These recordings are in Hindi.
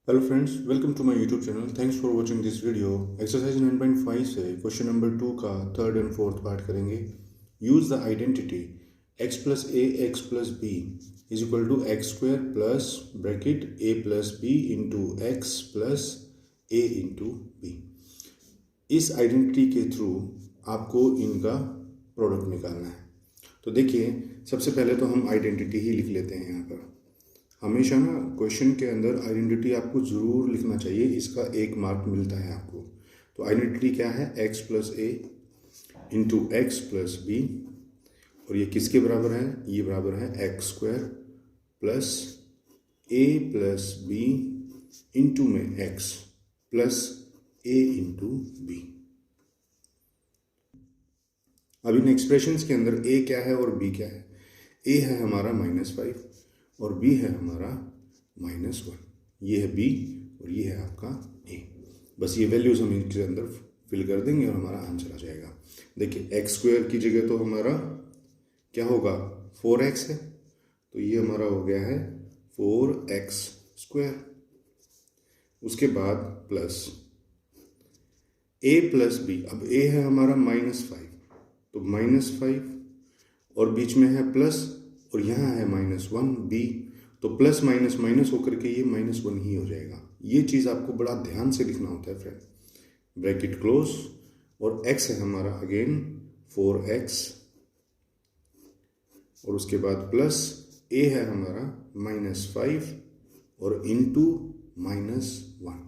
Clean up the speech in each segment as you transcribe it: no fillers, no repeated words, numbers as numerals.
Hello friends, welcome to my YouTube channel. Thanks for watching this video. Exercise 9.5 से क्वेश्चन नंबर 2 का थर्ड एंड फोर्थ पार्ट करेंगे। Use the identity x plus a x plus b is equal to x square plus bracket a plus b into x plus a into b. इस आइडेंटिटी के थ्रू आपको इनका प्रोडक्ट निकालना है। तो देखिए, सबसे पहले तो हम आइडेंटिटी ही लिख लेते हैं। यहाँ पर हमेशा ना क्वेश्चन के अंदर आइडेंटिटी आपको ज़रूर लिखना चाहिए, इसका एक मार्क मिलता है आपको। तो आइडेंटिटी क्या है? x plus a into x plus B, और ये किसके बराबर है? ये बराबर है एक्स स्क्वायर प्लस ए प्लस बी इंटू में x plus a into B. अब इन एक्सप्रेशंस के अंदर a क्या है और b क्या है? a है हमारा -5 और b है हमारा -1। ये है b और ये है आपका a। बस ये वैल्यूज हम इनके अंदर फिल कर देंगे और हमारा आंसर आ जाएगा। देखिए, एक्स स्क्वायर की जगह तो हमारा क्या होगा? 4x है, तो ये हमारा हो गया है 4x स्क्वायर। उसके बाद प्लस a प्लस बी। अब a है हमारा -5, तो -5 और बीच में है प्लस और यहाँ है -1 b, तो प्लस माइनस माइनस होकर के ये -1 ही हो जाएगा। ये चीज़ आपको बड़ा ध्यान से लिखना होता है फ्रेंड। ब्रैकेट क्लोज और x है हमारा अगेन 4x और उसके बाद प्लस a है हमारा -5 और इंटू -1।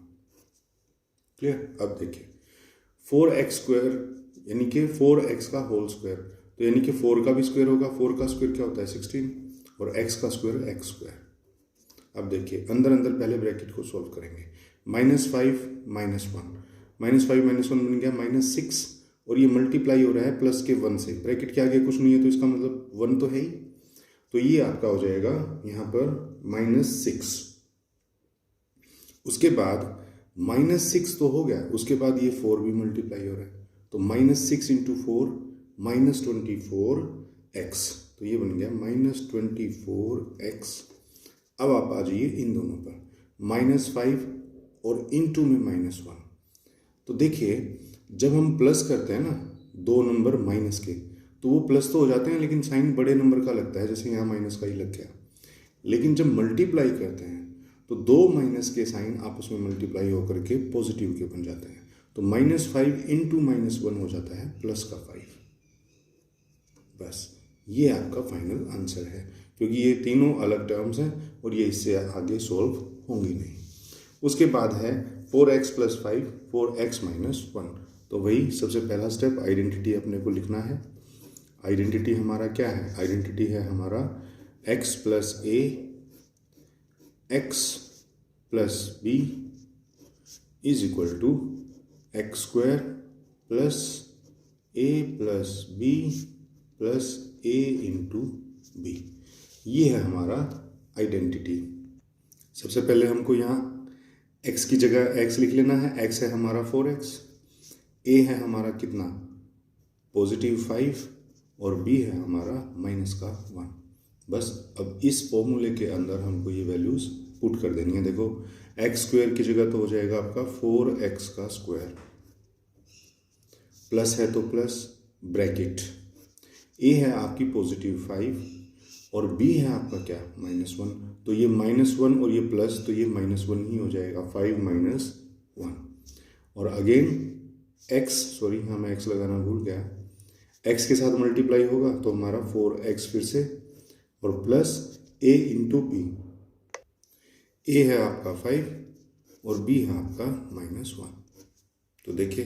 क्लियर? अब देखिए, 4x स्क्वायर यानी कि 4x का होल स्क्वायर, तो यानी कि 4 का भी स्क्वायर होगा। 4 का स्क्वायर क्या होता है? 16 और x का स्क्वायर x स्क्वायर। अब देखिए, अंदर अंदर पहले ब्रैकेट को सॉल्व करेंगे। -5 -1 बन गया -6 और ये मल्टीप्लाई हो रहा है प्लस के 1 से। ब्रैकेट के आगे कुछ नहीं है तो इसका मतलब 1 तो है ही, तो ये आपका हो जाएगा यहाँ पर -6। उसके बाद -6 तो हो गया, उसके बाद ये 4 भी मल्टीप्लाई हो रहा है, तो -6 इंटू 4 -24x, तो ये बन गया -24x। अब आप आ जाइए इन दोनों पर, -5 और इंटू में -1। तो देखिए, जब हम प्लस करते हैं ना दो नंबर माइनस के, तो वो प्लस तो हो जाते हैं लेकिन साइन बड़े नंबर का लगता है, जैसे यहाँ माइनस का ही लग गया। लेकिन जब मल्टीप्लाई करते हैं तो दो माइनस के साइन आपस में मल्टीप्लाई होकर के पॉजिटिव के बन जाते हैं, तो -5 इंटू -1 हो जाता है +5। बस ये आपका फाइनल आंसर है, क्योंकि ये तीनों अलग टर्म्स हैं और ये इससे आगे सॉल्व होंगी नहीं। उसके बाद है 4x + 5 4x - 1। तो वही सबसे पहला स्टेप, आइडेंटिटी अपने को लिखना है। आइडेंटिटी हमारा क्या है? आइडेंटिटी है हमारा x plus a x plus b is equal to x square plus a plus b plus a into b. ये है हमारा आइडेंटिटी। सबसे पहले हमको यहाँ x की जगह x लिख लेना है। x है हमारा 4x, a है हमारा कितना? +5 और b है हमारा -1। बस अब इस फॉर्मूले के अंदर हमको ये वैल्यूज पुट कर देनी है। देखो, एक्स स्क्वायर की जगह तो हो जाएगा आपका 4x का स्क्वायर, प्लस है तो प्लस, ब्रैकेट a है आपकी +5 और b है आपका क्या? -1, तो ये -1 और ये प्लस, तो ये -1 ही हो जाएगा, 5 - 1। और अगेन x, सॉरी यहाँ मैं x लगाना भूल गया, x के साथ मल्टीप्लाई होगा तो हमारा 4x फिर से और plus a into b. a है आपका 5 और b है आपका -1। तो देखिए,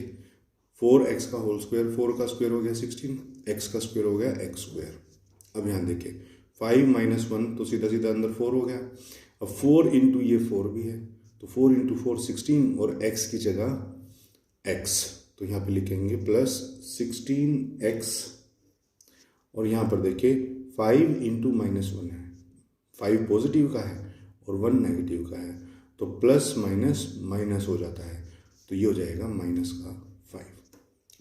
4x का होल स्क्वायर, 4 का स्क्वायर हो गया 16, x का स्क्वायर हो गया x स्क्वायर। अब यहाँ देखिए, 5 - 1 तो सीधा सीधा अंदर 4 हो गया। अब 4 इंटू ये 4 भी है, तो 4 इंटू 4 16 और x की जगह x, तो यहाँ पे लिखेंगे +16x। और यहाँ पर देखिए 5 इंटू -1 है, 5 पॉजिटिव का है और 1 नेगेटिव का है, तो प्लस माइनस माइनस हो जाता है, तो ये हो जाएगा -5।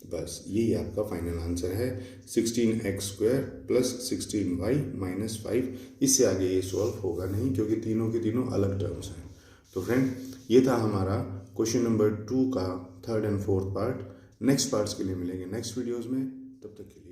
बस यही आपका फाइनल आंसर है, 16x² प्लस 16y -5। इससे आगे ये सॉल्व होगा नहीं, क्योंकि तीनों के तीनों अलग टर्म्स हैं। तो फ्रेंड, ये था हमारा क्वेश्चन नंबर 2 का third and fourth part. Next parts के लिए मिलेंगे नेक्स्ट वीडियोज़ में, तब तक के लिए।